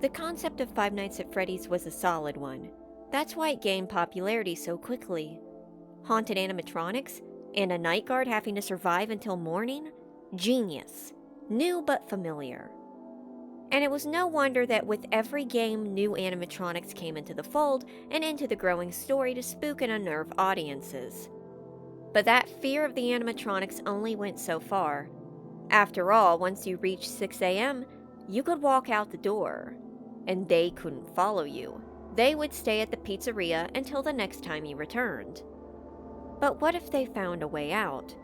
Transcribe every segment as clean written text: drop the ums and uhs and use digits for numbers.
The concept of Five Nights at Freddy's was a solid one. That's why it gained popularity so quickly. Haunted animatronics and a night guard having to survive until morning? Genius. New but familiar. And it was no wonder that with every game, new animatronics came into the fold and into the growing story to spook and unnerve audiences. But that fear of the animatronics only went so far. After all, once you reached 6 a.m., you could walk out the door. And they couldn't follow you. They would stay at the pizzeria until the next time you returned. But what if they found a way out?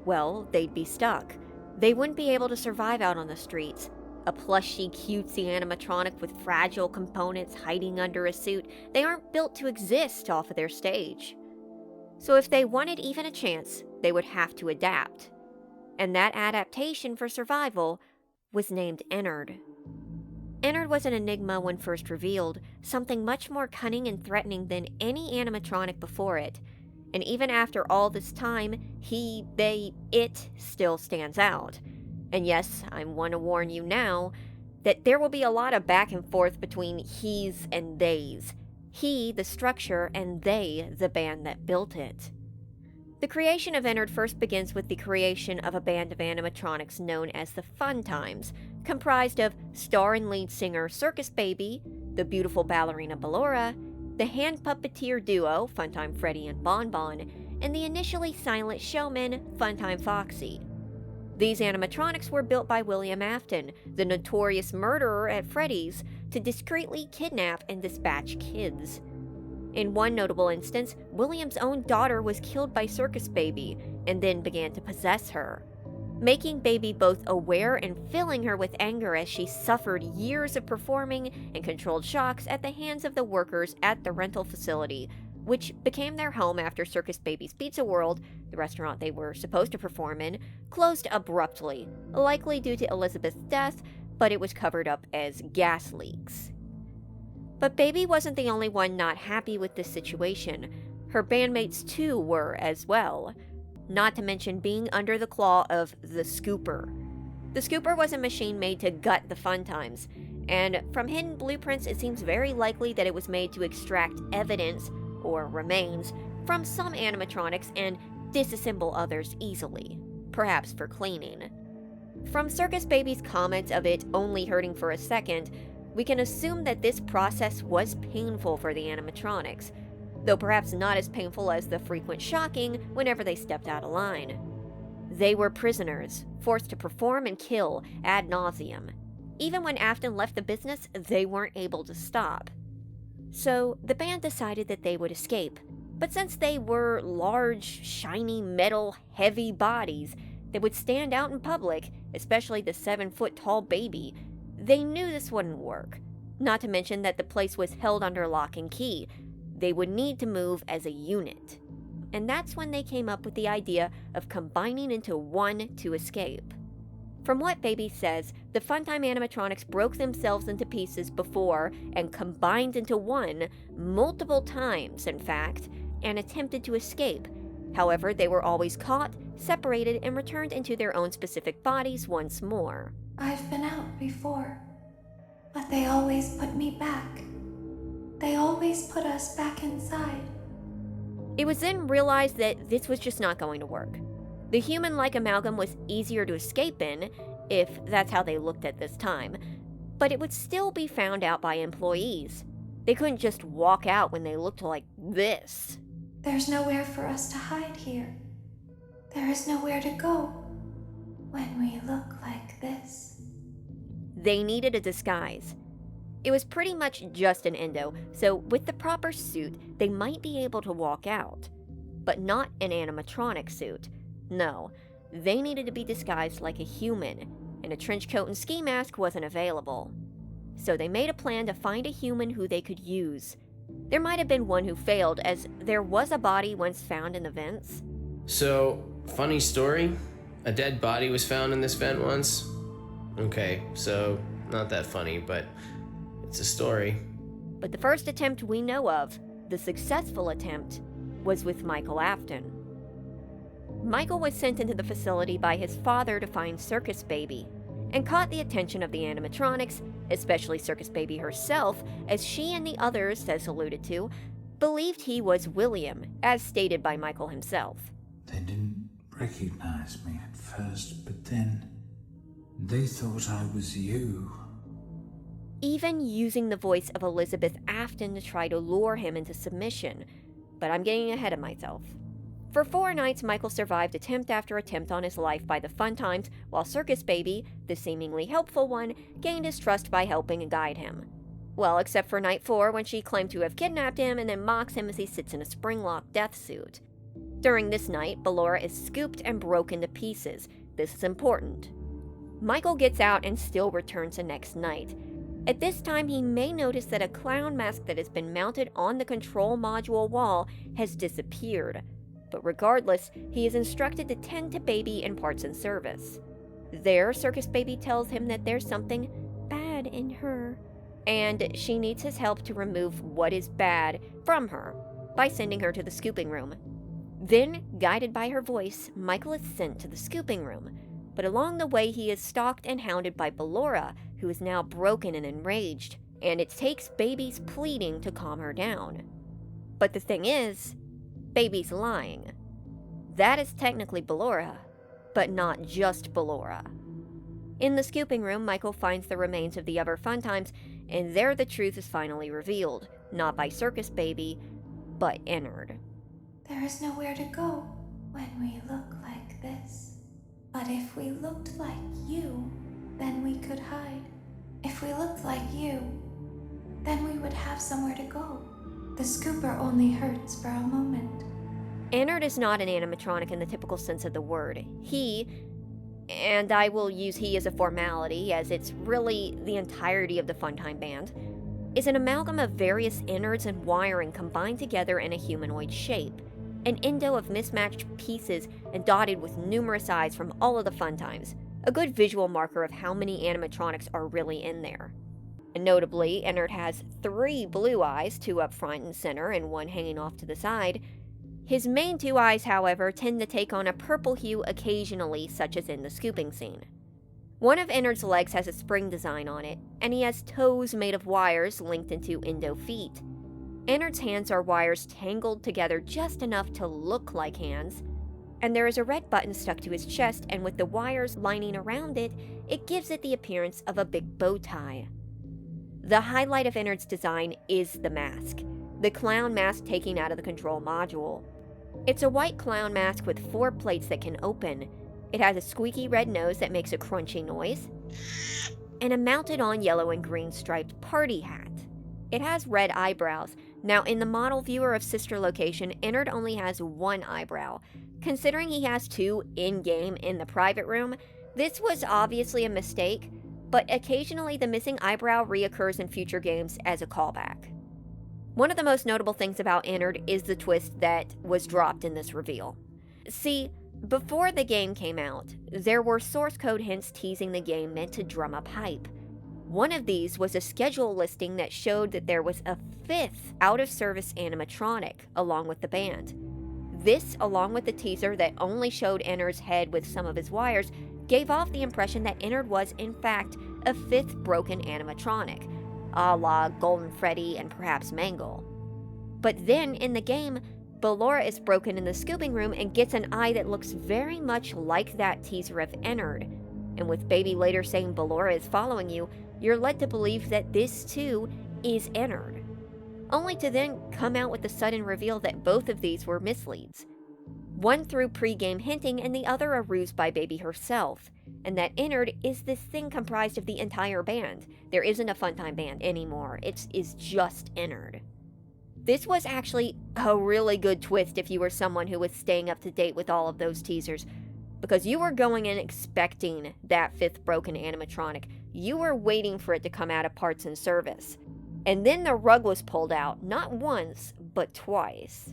Well, they'd be stuck. They wouldn't be able to survive out on the streets. A plushy, cutesy animatronic with fragile components hiding under a suit, they aren't built to exist off of their stage. So if they wanted even a chance, they would have to adapt. And that adaptation for survival was named Ennard. Ennard was an enigma when first revealed, something much more cunning and threatening than any animatronic before it. And even after all this time, it still stands out. And yes, I want to warn you now that there will be a lot of back and forth between he's and they's. He, the structure, and they, the band that built it. The creation of Ennard first begins with the creation of a band of animatronics known as the Funtimes, comprised of star and lead singer Circus Baby, the beautiful ballerina Ballora, the hand puppeteer duo Funtime Freddy and Bonbon, and the initially silent showman Funtime Foxy. These animatronics were built by William Afton, the notorious murderer at Freddy's, to discreetly kidnap and dispatch kids. In one notable instance, William's own daughter was killed by Circus Baby and then began to possess her, making Baby both aware and filling her with anger as she suffered years of performing and controlled shocks at the hands of the workers at the rental facility, which became their home after Circus Baby's Pizza World, the restaurant they were supposed to perform in, closed abruptly, likely due to Elizabeth's death, but it was covered up as gas leaks. But Baby wasn't the only one not happy with this situation. Her bandmates too were as well, not to mention being under the claw of the Scooper. The Scooper was a machine made to gut the Funtimes, and from hidden blueprints it seems very likely that it was made to extract evidence, or remains, from some animatronics and disassemble others easily, perhaps for cleaning. From Circus Baby's comments of it only hurting for a second, we can assume that this process was painful for the animatronics, though perhaps not as painful as the frequent shocking whenever they stepped out of line. They were prisoners, forced to perform and kill ad nauseum. Even when Afton left the business, they weren't able to stop. So the band decided that they would escape, but since they were large, shiny, metal, heavy bodies that would stand out in public, especially the 7-foot-tall Baby, they knew this wouldn't work, not to mention that the place was held under lock and key. They would need to move as a unit. And that's when they came up with the idea of combining into one to escape. From what Baby says, the Funtime animatronics broke themselves into pieces before and combined into one multiple times, in fact, and attempted to escape. However, they were always caught, separated, and returned into their own specific bodies once more. I've been out before, but they always put me back. They always put us back inside. It was then realized that this was just not going to work. The human-like amalgam was easier to escape in, if that's how they looked at this time, but it would still be found out by employees. They couldn't just walk out when they looked like this. There's nowhere for us to hide here. There is nowhere to go when we look like this. They needed a disguise. It was pretty much just an endo, so with the proper suit, they might be able to walk out. But not an animatronic suit. No, they needed to be disguised like a human, and a trench coat and ski mask wasn't available. So they made a plan to find a human who they could use. There might have been one who failed, as there was a body once found in the vents. So, funny story, a dead body was found in this vent once. Okay, so not that funny, but it's a story. But the first attempt we know of, the successful attempt, was with Michael Afton. Michael was sent into the facility by his father to find Circus Baby, and caught the attention of the animatronics, especially Circus Baby herself, as she and the others, as alluded to, believed he was William, as stated by Michael himself. They didn't recognize me at first, but then they thought I was you. Even using the voice of Elizabeth Afton to try to lure him into submission, but I'm getting ahead of myself. For 4 nights, Michael survived attempt after attempt on his life by the Funtimes, while Circus Baby, the seemingly helpful one, gained his trust by helping and guide him. Well, except for night 4, when she claimed to have kidnapped him and then mocks him as he sits in a spring-locked death suit. During this night, Ballora is scooped and broken to pieces. This is important. Michael gets out and still returns the next night. At this time, he may notice that a clown mask that has been mounted on the control module wall has disappeared. But regardless, he is instructed to tend to Baby in parts and service. There, Circus Baby tells him that there's something bad in her, and she needs his help to remove what is bad from her by sending her to the scooping room. Then, guided by her voice, Michael is sent to the scooping room, but along the way he is stalked and hounded by Ballora, who is now broken and enraged, and it takes Baby's pleading to calm her down. But the thing is, Baby's lying. That is technically Ballora, but not just Ballora. In the scooping room, Michael finds the remains of the other Funtimes, and there the truth is finally revealed, not by Circus Baby, but Ennard. There is nowhere to go when we look like this. But if we looked like you, then we could hide. If we looked like you, then we would have somewhere to go. The scooper only hurts for a moment. Ennard is not an animatronic in the typical sense of the word. He, and I will use he as a formality as it's really the entirety of the Funtime band, is an amalgam of various innards and wiring combined together in a humanoid shape. An endo of mismatched pieces and dotted with numerous eyes from all of the Funtimes, a good visual marker of how many animatronics are really in there. And notably, Ennard has 3 blue eyes, 2 up front and center and 1 hanging off to the side. His main 2 eyes, however, tend to take on a purple hue occasionally, such as in the scooping scene. One of Ennard's legs has a spring design on it, and he has toes made of wires linked into endo feet. Ennard's hands are wires tangled together just enough to look like hands, and there is a red button stuck to his chest, and with the wires lining around it, it gives it the appearance of a big bow tie. The highlight of Ennard's design is the mask, the clown mask taken out of the control module. It's a white clown mask with 4 plates that can open. It has a squeaky red nose that makes a crunchy noise, and a mounted on yellow and green striped party hat. It has red eyebrows. Now, in the model viewer of Sister Location, Ennard only has 1 eyebrow. Considering he has 2 in-game in the private room, this was obviously a mistake, but occasionally the missing eyebrow reoccurs in future games as a callback. One of the most notable things about Ennard is the twist that was dropped in this reveal. See, before the game came out, there were source code hints teasing the game meant to drum up hype. One of these was a schedule listing that showed that there was a 5th out-of-service animatronic along with the band. This, along with the teaser that only showed Ennard's head with some of his wires, gave off the impression that Ennard was, in fact, a 5th broken animatronic, a la Golden Freddy and perhaps Mantle. But then, in the game, Ballora is broken in the scooping room and gets an eye that looks very much like that teaser of Ennard. And with Baby later saying Ballora is following you, you're led to believe that this, too, is Ennard. Only to then come out with the sudden reveal that both of these were misleads. One through pre-game hinting and the other a ruse by Baby herself, and that Ennard is this thing comprised of the entire band. There isn't a Funtime band anymore, it is just Ennard. This was actually a really good twist if you were someone who was staying up to date with all of those teasers, because you were going in expecting that 5th broken animatronic. You were waiting for it to come out of parts and service. And then the rug was pulled out, not once, but twice.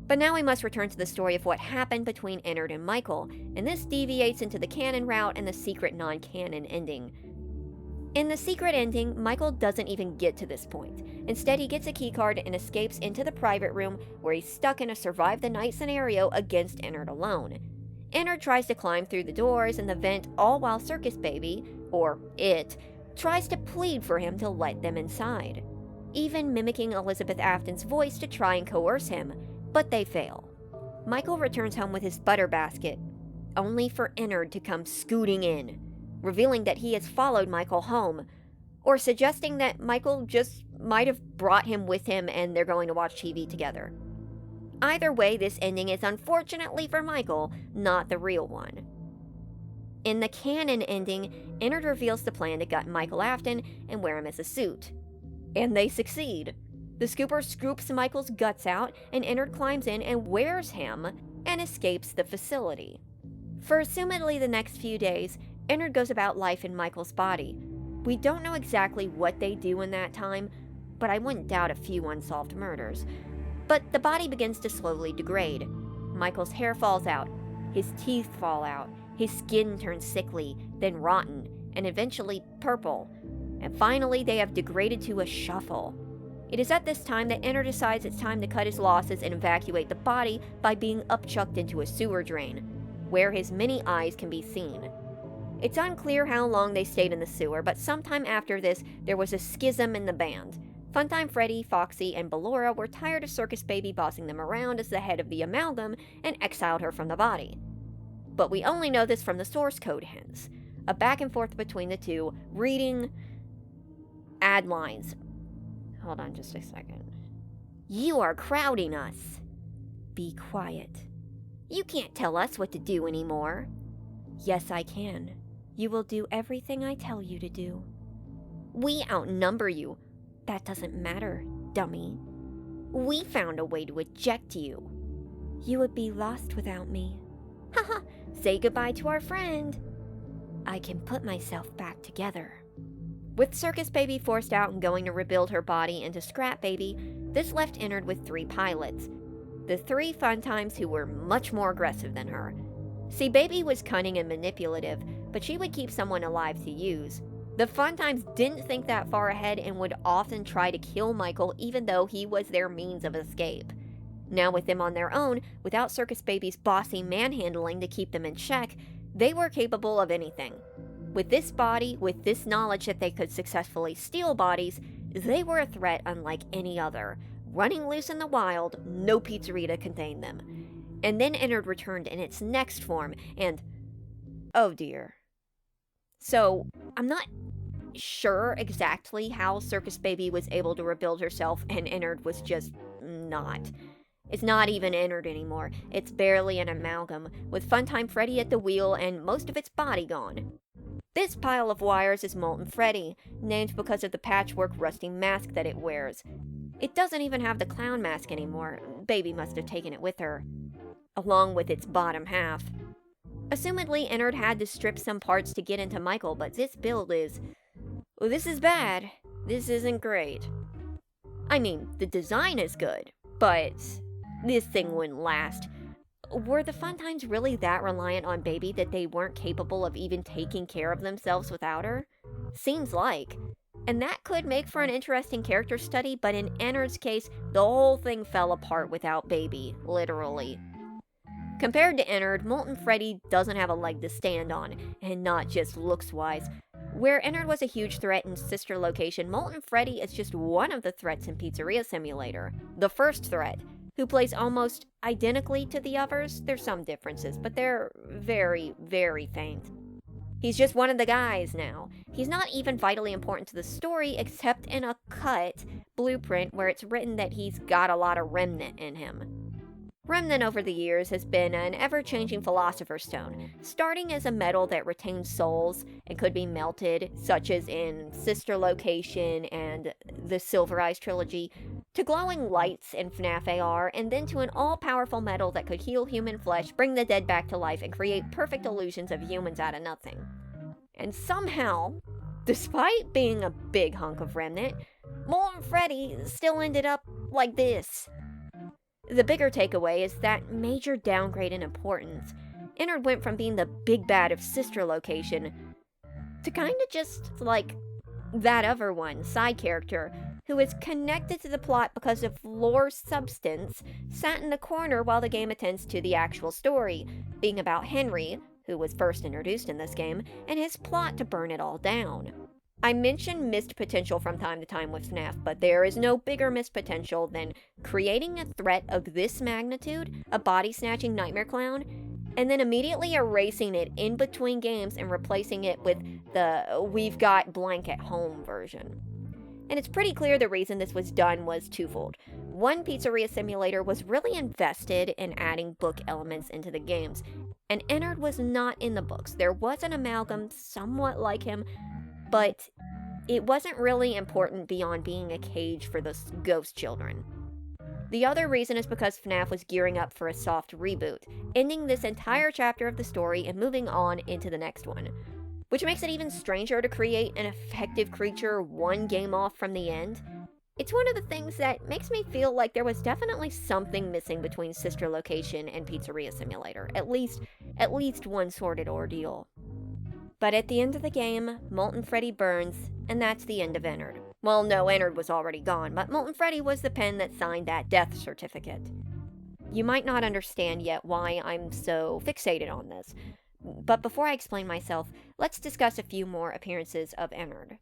But now we must return to the story of what happened between Ennard and Michael, and this deviates into the canon route and the secret non-canon ending. In the secret ending, Michael doesn't even get to this point. Instead, he gets a keycard and escapes into the private room where he's stuck in a survive the night scenario against Ennard alone. Ennard tries to climb through the doors and the vent, all while Circus Baby, or it, tries to plead for him to let them inside, even mimicking Elizabeth Afton's voice to try and coerce him, but they fail. Michael returns home with his butter basket, only for Ennard to come scooting in, revealing that he has followed Michael home, or suggesting that Michael just might have brought him with him and they're going to watch TV together. Either way, this ending is unfortunately for Michael, not the real one. In the canon ending, Ennard reveals the plan to gut Michael Afton and wear him as a suit. And they succeed. The scooper scoops Michael's guts out, and Ennard climbs in and wears him and escapes the facility. For assumedly the next few days, Ennard goes about life in Michael's body. We don't know exactly what they do in that time, but I wouldn't doubt a few unsolved murders. But the body begins to slowly degrade. Michael's hair falls out, his teeth fall out, his skin turns sickly, then rotten, and eventually purple. And finally, they have degraded to a shuffle. It is at this time that Ennard decides it's time to cut his losses and evacuate the body by being upchucked into a sewer drain, where his many eyes can be seen. It's unclear how long they stayed in the sewer, but sometime after this, there was a schism in the band. Funtime Freddy, Foxy, and Ballora were tired of Circus Baby bossing them around as the head of the Amalgam and exiled her from the body. But we only know this from the source code hints, a back and forth between the two, reading ad lines. Hold on just a second. You are crowding us. Be quiet. You can't tell us what to do anymore. Yes, I can. You will do everything I tell you to do. We outnumber you. That doesn't matter, dummy. We found a way to eject you. You would be lost without me. Haha, say goodbye to our friend. I can put myself back together. With Circus Baby forced out and going to rebuild her body into Scrap Baby, this left Ennard with 3 pilots. The 3 Funtimes who were much more aggressive than her. See, Baby was cunning and manipulative, but she would keep someone alive to use. The Funtimes didn't think that far ahead and would often try to kill Michael even though he was their means of escape. Now with them on their own, without Circus Baby's bossy manhandling to keep them in check, they were capable of anything. With this body, with this knowledge that they could successfully steal bodies, they were a threat unlike any other. Running loose in the wild, no pizzeria to contain them. And then Ennard returned in its next form, and oh dear. So, I'm not sure exactly how Circus Baby was able to rebuild herself and Ennard was just not. It's not even Ennard anymore. It's barely an amalgam, with Funtime Freddy at the wheel and most of its body gone. This pile of wires is Molten Freddy, named because of the patchwork rusty mask that it wears. It doesn't even have the clown mask anymore. Baby must have taken it with her, along with its bottom half. Assumedly, Ennard had to strip some parts to get into Michael, but this build is... well, this is bad. This isn't great. I mean, the design is good, but this thing wouldn't last. Were the Funtimes really that reliant on Baby that they weren't capable of even taking care of themselves without her? Seems like. And that could make for an interesting character study, but in Ennard's case, the whole thing fell apart without Baby, literally. Compared to Ennard, Molten Freddy doesn't have a leg to stand on, and not just looks-wise. Where Ennard was a huge threat in Sister Location, Molten Freddy is just one of the threats in Pizzeria Simulator. The first threat, who plays almost identically to the others. There's some differences, but they're very, very faint. He's just one of the guys now. He's not even vitally important to the story, except in a cut blueprint where it's written that he's got a lot of Remnant in him. Remnant over the years has been an ever-changing philosopher's stone, starting as a metal that retains souls and could be melted, such as in Sister Location and the Silver Eyes trilogy, to glowing lights in FNAF AR, and then to an all-powerful metal that could heal human flesh, bring the dead back to life, and create perfect illusions of humans out of nothing. And somehow, despite being a big hunk of Remnant, Molten Freddy still ended up like this. The bigger takeaway is that major downgrade in importance. Ennard went from being the big bad of Sister Location to kinda just like that other one, side character, who is connected to the plot because of lore substance, sat in the corner while the game attends to the actual story, being about Henry, who was first introduced in this game, and his plot to burn it all down. I mention missed potential from time to time with FNAF, but there is no bigger missed potential than creating a threat of this magnitude, a body-snatching nightmare clown, and then immediately erasing it in between games and replacing it with the "we've got blank at home" version. And it's pretty clear the reason this was done was twofold. One, Pizzeria Simulator was really invested in adding book elements into the games, and Ennard was not in the books. There was an Amalgam somewhat like him, but it wasn't really important beyond being a cage for the ghost children. The other reason is because FNAF was gearing up for a soft reboot, ending this entire chapter of the story and moving on into the next one, which makes it even stranger to create an effective creature one game off from the end. It's one of the things that makes me feel like there was definitely something missing between Sister Location and Pizzeria Simulator, at least one sordid ordeal. But at the end of the game, Molten Freddy burns, and that's the end of Ennard. Well, no, Ennard was already gone, but Molten Freddy was the pen that signed that death certificate. You might not understand yet why I'm so fixated on this, but before I explain myself, let's discuss a few more appearances of Ennard.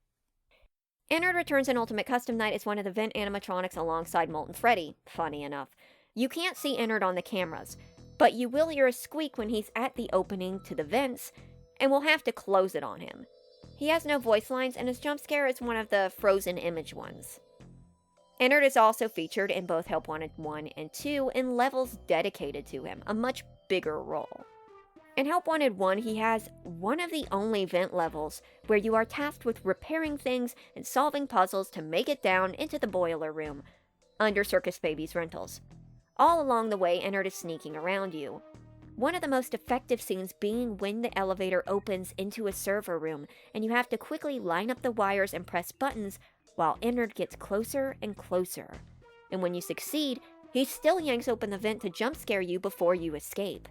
Ennard returns in Ultimate Custom Night as one of the Vent animatronics alongside Molten Freddy, funny enough. You can't see Ennard on the cameras, but you will hear a squeak when he's at the opening to the vents, and will have to close it on him. He has no voice lines, and his jump scare is one of the frozen image ones. Ennard is also featured in both Help Wanted 1 and 2 in levels dedicated to him, a much bigger role. In Help Wanted 1, he has one of the only vent levels where you are tasked with repairing things and solving puzzles to make it down into the boiler room, under Circus Baby's rentals. All along the way, Ennard is sneaking around you. One of the most effective scenes being when the elevator opens into a server room, and you have to quickly line up the wires and press buttons while Ennard gets closer and closer. And when you succeed, he still yanks open the vent to jump scare you before you escape.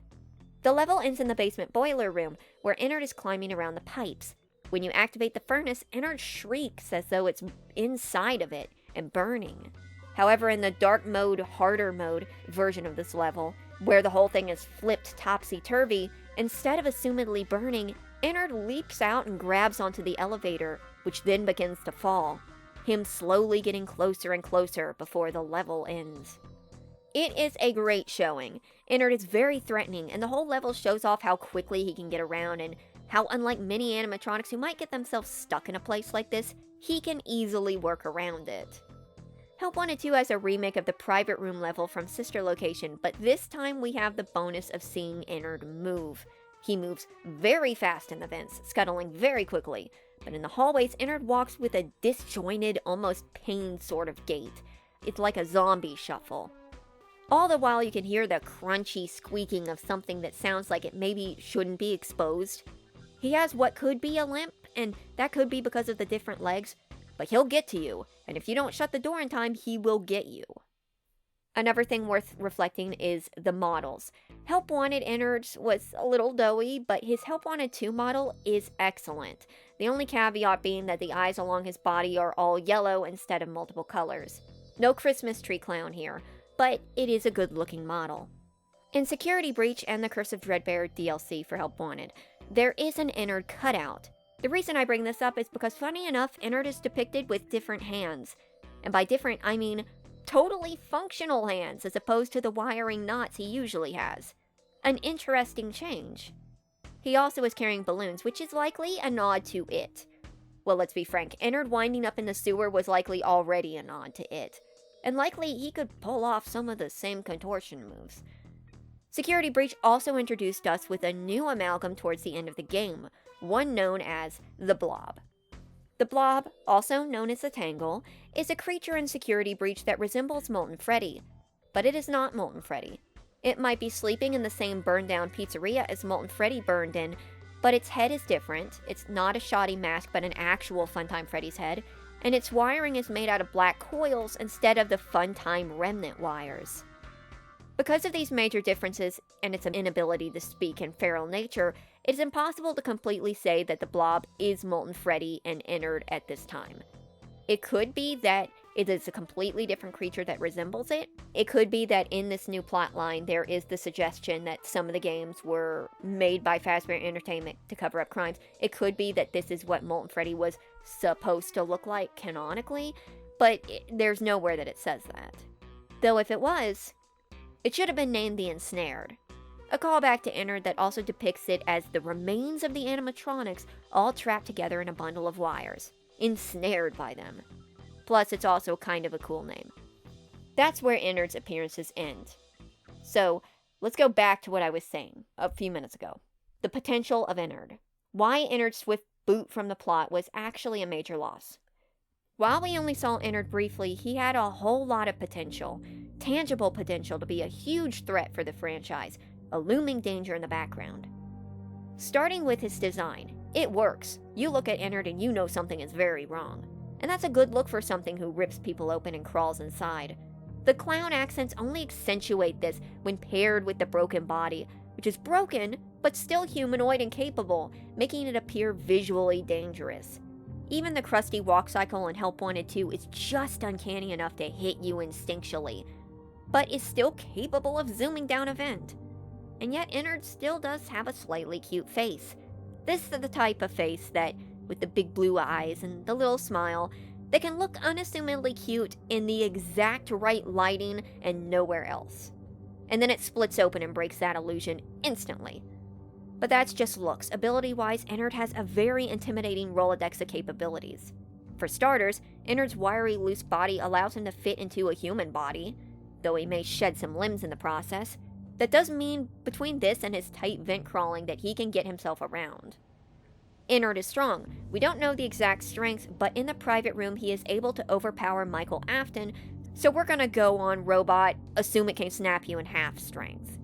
The level ends in the basement boiler room, where Ennard is climbing around the pipes. When you activate the furnace, Ennard shrieks as though it's inside of it and burning. However, in the dark mode, harder mode version of this level, where the whole thing is flipped topsy-turvy, instead of assumedly burning, Ennard leaps out and grabs onto the elevator, which then begins to fall, him slowly getting closer and closer before the level ends. It is a great showing. Ennard is very threatening, and the whole level shows off how quickly he can get around and how, unlike many animatronics who might get themselves stuck in a place like this, he can easily work around it. Help Wanted 2 has a remake of the private room level from Sister Location, but this time we have the bonus of seeing Ennard move. He moves very fast in the vents, scuttling very quickly, but in the hallways, Ennard walks with a disjointed, almost pained sort of gait. It's like a zombie shuffle. All the while you can hear the crunchy squeaking of something that sounds like it maybe shouldn't be exposed. He has what could be a limp, and that could be because of the different legs, but he'll get to you, and if you don't shut the door in time, he will get you. Another thing worth reflecting is the models. Help Wanted Ennard's was a little doughy, but his Help Wanted 2 model is excellent. The only caveat being that the eyes along his body are all yellow instead of multiple colors. No Christmas tree clown here, but it is a good-looking model. In Security Breach and the Curse of Dreadbear DLC for Help Wanted, there is an Ennard cutout. The reason I bring this up is because, funny enough, Ennard is depicted with different hands. And by different, I mean totally functional hands, as opposed to the wiring knots he usually has. An interesting change. He also is carrying balloons, which is likely a nod to it. Well, let's be frank, Ennard winding up in the sewer was likely already a nod to it. And likely he could pull off some of the same contortion moves. Security Breach also introduced us with a new Amalgam towards the end of the game, one known as the Blob. The Blob, also known as the Tangle, is a creature in Security Breach that resembles Molten Freddy, but it is not Molten Freddy. It might be sleeping in the same burned-down pizzeria as Molten Freddy burned in, but its head is different. It's not a shoddy mask, but an actual Funtime Freddy's head, and its wiring is made out of black coils instead of the Funtime Remnant wires. Because of these major differences and its inability to speak in feral nature, it is impossible to completely say that the Blob is Molten Freddy and Ennard at this time. It could be that it is a completely different creature that resembles it. It could be that in this new plot line, there is the suggestion that some of the games were made by Fazbear Entertainment to cover up crimes. It could be that this is what Molten Freddy was supposed to look like canonically, but there's nowhere that it says that. Though if it was, it should have been named the Ensnared. A callback to Ennard that also depicts it as the remains of the animatronics all trapped together in a bundle of wires, ensnared by them. Plus, it's also kind of a cool name. That's where Ennard's appearances end. So, let's go back to what I was saying a few minutes ago. The potential of Ennard. Why Ennard's swift boot from the plot was actually a major loss. While we only saw Ennard briefly, he had a whole lot of potential. Tangible potential to be a huge threat for the franchise, a looming danger in the background. Starting with his design, it works. You look at Ennard and you know something is very wrong. And that's a good look for something who rips people open and crawls inside. The clown accents only accentuate this when paired with the broken body, which is broken, but still humanoid and capable, making it appear visually dangerous. Even the crusty walk cycle in Help Wanted 2 is just uncanny enough to hit you instinctually, but is still capable of zooming down a vent. And yet Ennard still does have a slightly cute face. This is the type of face that, with the big blue eyes and the little smile, that can look unassumingly cute in the exact right lighting and nowhere else. And then it splits open and breaks that illusion instantly. But that's just looks. Ability-wise, Ennard has a very intimidating Rolodex of capabilities. For starters, Ennard's wiry, loose body allows him to fit into a human body, though he may shed some limbs in the process. That does mean between this and his tight vent crawling that he can get himself around. Ennard is strong. We don't know the exact strength, but in the private room he is able to overpower Michael Afton, so we're gonna go on robot, assume it can snap you in half strength.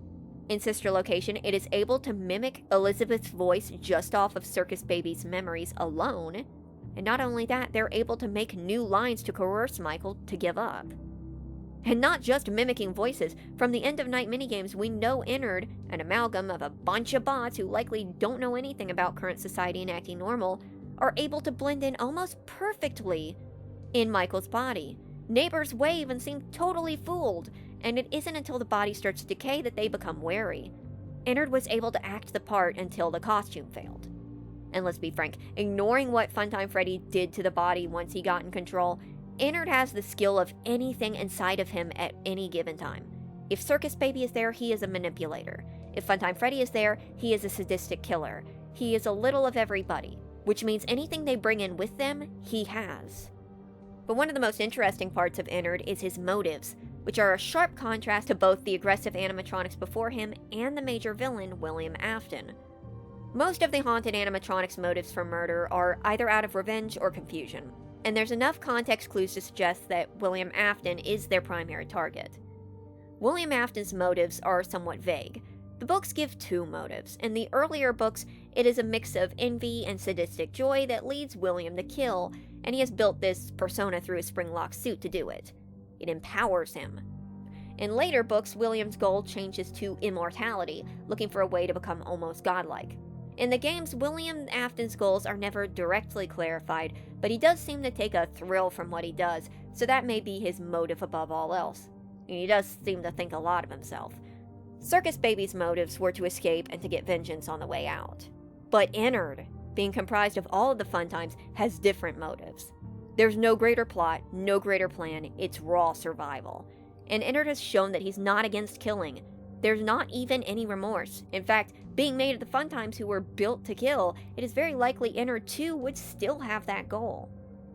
In Sister Location, it is able to mimic Elizabeth's voice just off of Circus Baby's memories alone, and not only that, they're able to make new lines to coerce Michael to give up. And not just mimicking voices. From the End of Night minigames, we know Ennard, an amalgam of a bunch of bots who likely don't know anything about current society and acting normal, are able to blend in almost perfectly in Michael's body. Neighbors wave and seem totally fooled, and it isn't until the body starts to decay that they become wary. Ennard was able to act the part until the costume failed. And let's be frank, ignoring what Funtime Freddy did to the body once he got in control, Ennard has the skill of anything inside of him at any given time. If Circus Baby is there, he is a manipulator. If Funtime Freddy is there, he is a sadistic killer. He is a little of everybody, which means anything they bring in with them, he has. But one of the most interesting parts of Ennard is his motives, which are a sharp contrast to both the aggressive animatronics before him and the major villain, William Afton. Most of the haunted animatronics' motives for murder are either out of revenge or confusion, and there's enough context clues to suggest that William Afton is their primary target. William Afton's motives are somewhat vague. The books give two motives. In the earlier books, it is a mix of envy and sadistic joy that leads William to kill, and he has built this persona through his spring-locked suit to do it. It empowers him. In later books, William's goal changes to immortality, looking for a way to become almost godlike. In the games, William Afton's goals are never directly clarified, but he does seem to take a thrill from what he does, so that may be his motive above all else. And he does seem to think a lot of himself. Circus Baby's motives were to escape and to get vengeance on the way out. But Ennard, being comprised of all of the Funtimes, has different motives. There's no greater plot, no greater plan, it's raw survival. And Ennard has shown that he's not against killing. There's not even any remorse. In fact, being made of the Funtimes who were built to kill, it is very likely Ennard too would still have that goal.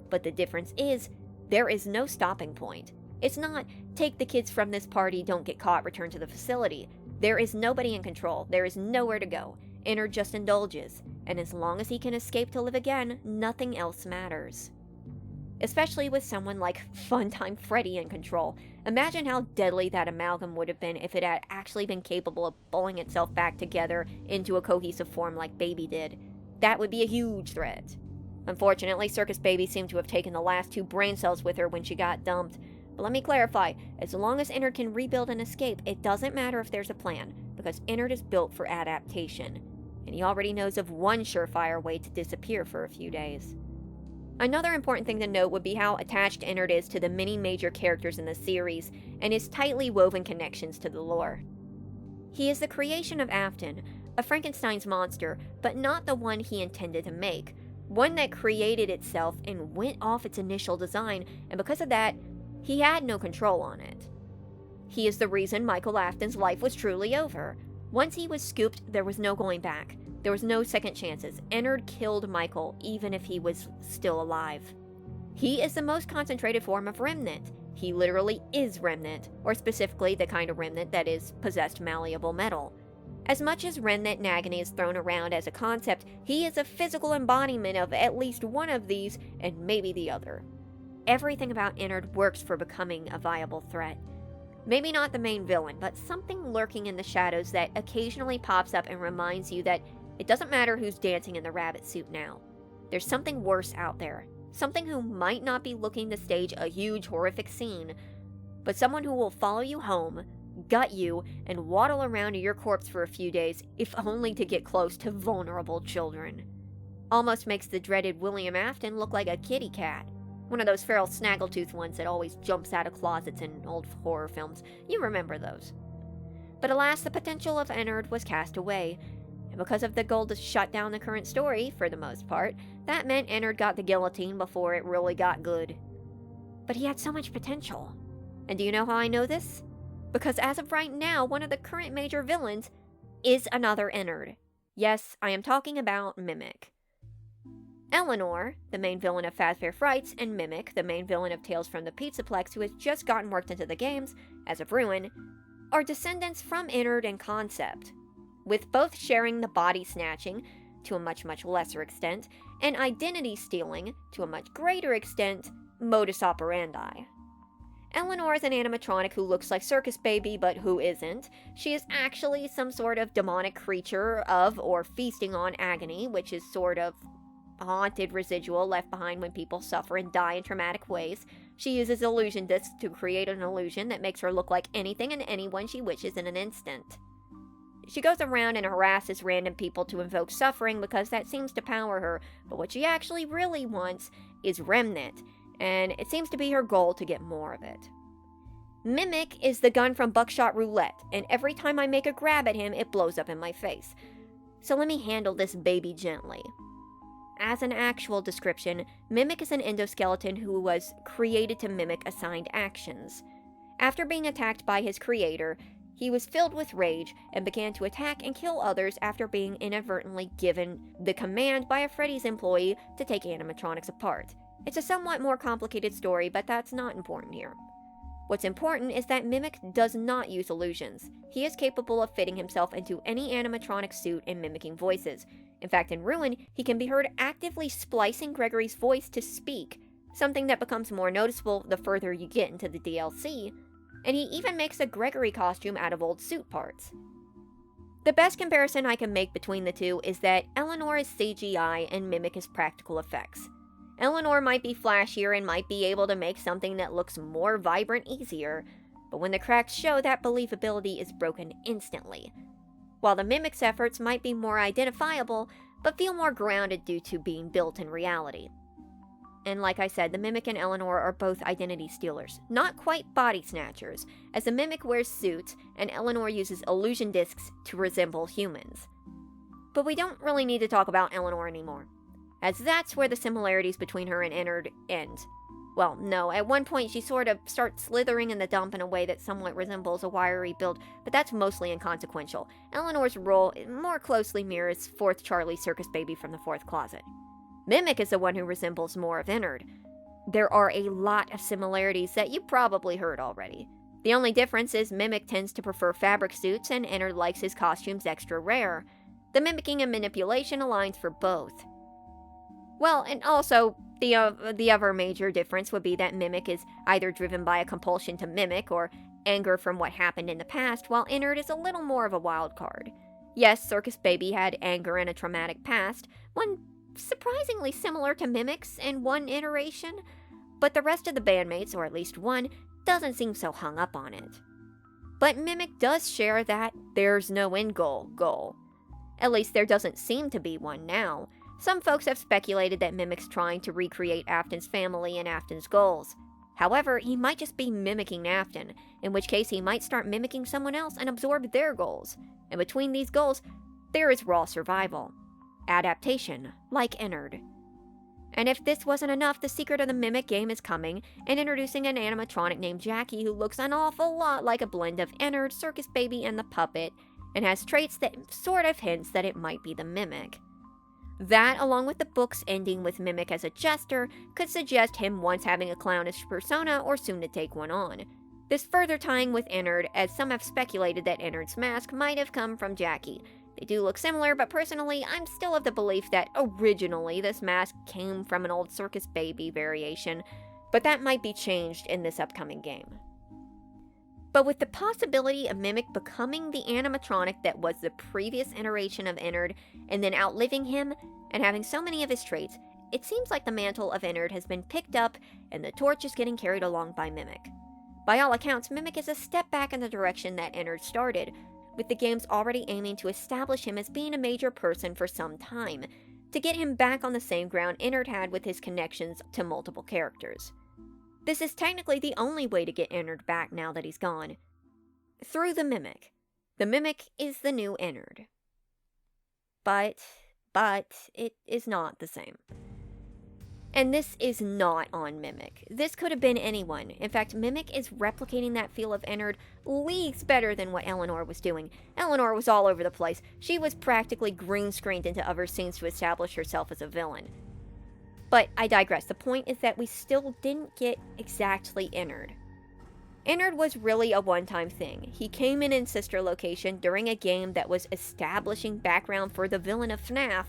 But the difference is, there is no stopping point. It's not, take the kids from this party, don't get caught, return to the facility. There is nobody in control, there is nowhere to go. Ennard just indulges, and as long as he can escape to live again, nothing else matters. Especially with someone like Funtime Freddy in control. Imagine how deadly that amalgam would have been if it had actually been capable of pulling itself back together into a cohesive form like Baby did. That would be a huge threat. Unfortunately, Circus Baby seemed to have taken the last 2 brain cells with her when she got dumped. But let me clarify, as long as Ennard can rebuild and escape, it doesn't matter if there's a plan, because Ennard is built for adaptation. And he already knows of one surefire way to disappear for a few days. Another important thing to note would be how attached Ennard is to the many major characters in the series, and his tightly woven connections to the lore. He is the creation of Afton, a Frankenstein's monster, but not the one he intended to make, one that created itself and went off its initial design, and because of that, he had no control on it. He is the reason Michael Afton's life was truly over. Once he was scooped, there was no going back. There was no second chances. Ennard killed Michael, even if he was still alive. He is the most concentrated form of Remnant. He literally is Remnant, or specifically the kind of Remnant that is possessed malleable metal. As much as Remnant and agony is thrown around as a concept, he is a physical embodiment of at least one of these, and maybe the other. Everything about Ennard works for becoming a viable threat. Maybe not the main villain, but something lurking in the shadows that occasionally pops up and reminds you that it doesn't matter who's dancing in the rabbit suit now. There's something worse out there. Something who might not be looking to stage a huge horrific scene, but someone who will follow you home, gut you, and waddle around to your corpse for a few days, if only to get close to vulnerable children. Almost makes the dreaded William Afton look like a kitty cat. One of those feral snaggletooth ones that always jumps out of closets in old horror films. You remember those. But alas, the potential of Ennard was cast away. And because of the goal to shut down the current story, for the most part, that meant Ennard got the guillotine before it really got good. But he had so much potential. And do you know how I know this? Because as of right now, one of the current major villains is another Ennard. Yes, I am talking about Mimic. Eleanor, the main villain of Fazbear Frights, and Mimic, the main villain of Tales from the Pizzaplex, who has just gotten worked into the games, as of Ruin, are descendants from Ennard in concept, with both sharing the body-snatching, to a much, much lesser extent, and identity-stealing, to a much greater extent, modus operandi. Eleanor is an animatronic who looks like Circus Baby, but who isn't. She is actually some sort of demonic creature of, or feasting on, agony, which is sort of haunted residual left behind when people suffer and die in traumatic ways. She uses illusion discs to create an illusion that makes her look like anything and anyone she wishes in an instant. She goes around and harasses random people to invoke suffering because that seems to power her, but what she actually really wants is Remnant, and it seems to be her goal to get more of it. Mimic is the gun from Buckshot Roulette, and every time I make a grab at him, it blows up in my face. So let me handle this baby gently. As an actual description, Mimic is an endoskeleton who was created to mimic assigned actions. After being attacked by his creator, he was filled with rage and began to attack and kill others after being inadvertently given the command by a Freddy's employee to take animatronics apart. It's a somewhat more complicated story, but that's not important here. What's important is that Mimic does not use illusions. He is capable of fitting himself into any animatronic suit and mimicking voices. In fact, in Ruin, he can be heard actively splicing Gregory's voice to speak, something that becomes more noticeable the further you get into the DLC, and he even makes a Gregory costume out of old suit parts. The best comparison I can make between the two is that Eleanor is CGI and Mimic is practical effects. Eleanor might be flashier and might be able to make something that looks more vibrant easier, but when the cracks show, that believability is broken instantly. While the Mimic's efforts might be more identifiable, but feel more grounded due to being built in reality. And like I said, the Mimic and Eleanor are both identity stealers, not quite body snatchers, as the Mimic wears suits and Eleanor uses illusion discs to resemble humans. But we don't really need to talk about Eleanor anymore, as that's where the similarities between her and Ennard end. Well, no, at one point she sort of starts slithering in the dump in a way that somewhat resembles a wiry build, but that's mostly inconsequential. Eleanor's role more closely mirrors 4th Charlie's Circus Baby from the 4th Closet. Mimic is the one who resembles more of Ennard. There are a lot of similarities that you probably heard already. The only difference is Mimic tends to prefer fabric suits and Ennard likes his costumes extra rare. The mimicking and manipulation aligns for both. Well, and also, the other major difference would be that Mimic is either driven by a compulsion to mimic or anger from what happened in the past, while Ennard is a little more of a wild card. Yes, Circus Baby had anger and a traumatic past, one surprisingly similar to Mimic's in one iteration, but the rest of the bandmates, or at least one, doesn't seem so hung up on it. But Mimic does share that there's no end goal. At least there doesn't seem to be one now. Some folks have speculated that Mimic's trying to recreate Afton's family and Afton's goals. However, he might just be mimicking Afton, in which case he might start mimicking someone else and absorb their goals. And between these goals, there is raw survival. Adaptation, like Ennard. And if this wasn't enough, the secret of the Mimic game is coming, and introducing an animatronic named Janky who looks an awful lot like a blend of Ennard, Circus Baby, and the puppet, and has traits that sort of hints that it might be the Mimic. That, along with the book's ending with Mimic as a jester, could suggest him once having a clownish persona or soon to take one on. This further tying with Ennard, as some have speculated that Ennard's mask might have come from Janky. They do look similar, but personally, I'm still of the belief that originally this mask came from an old Circus Baby variation, but that might be changed in this upcoming game. But with the possibility of Mimic becoming the animatronic that was the previous iteration of Ennard, and then outliving him, and having so many of his traits, it seems like the mantle of Ennard has been picked up, and the torch is getting carried along by Mimic. By all accounts, Mimic is a step back in the direction that Ennard started, with the games already aiming to establish him as being a major person for some time, to get him back on the same ground Ennard had with his connections to multiple characters. This is technically the only way to get Ennard back now that he's gone. Through the Mimic. The Mimic is the new Ennard. But it is not the same. And this is not on Mimic. This could have been anyone. In fact, Mimic is replicating that feel of Ennard leagues better than what Eleanor was doing. Eleanor was all over the place. She was practically green screened into other scenes to establish herself as a villain. But I digress. The point is that we still didn't get exactly Ennard. Ennard was really a one-time thing. He came in Sister Location during a game that was establishing background for the villain of FNAF,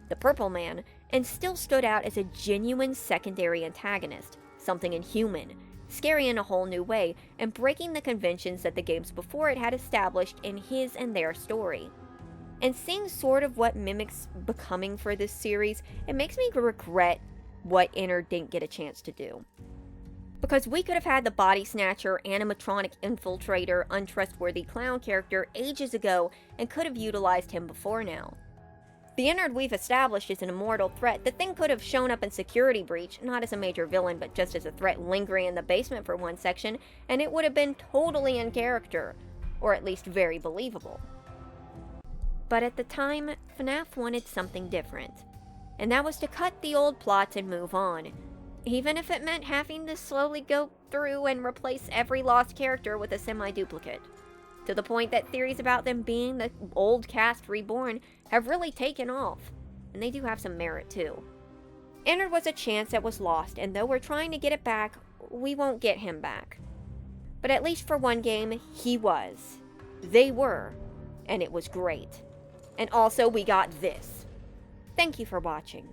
the Purple Man, and still stood out as a genuine secondary antagonist, something inhuman, scary in a whole new way, and breaking the conventions that the games before it had established in his and their story. And seeing sort of what Mimic's becoming for this series, it makes me regret what Ennard didn't get a chance to do. Because we could have had the body snatcher, animatronic infiltrator, untrustworthy clown character ages ago and could have utilized him before now. The Ennard we've established is an immortal threat. The thing could have shown up in Security Breach, not as a major villain, but just as a threat lingering in the basement for one section, and it would have been totally in character, or at least very believable. But at the time, FNAF wanted something different, and that was to cut the old plots and move on, even if it meant having to slowly go through and replace every lost character with a semi-duplicate. To the point that theories about them being the old cast reborn have really taken off, and they do have some merit too. Ennard was a chance that was lost, and though we're trying to get it back, we won't get him back. But at least for one game, he was. They were, and it was great. And also we got this. Thank you for watching.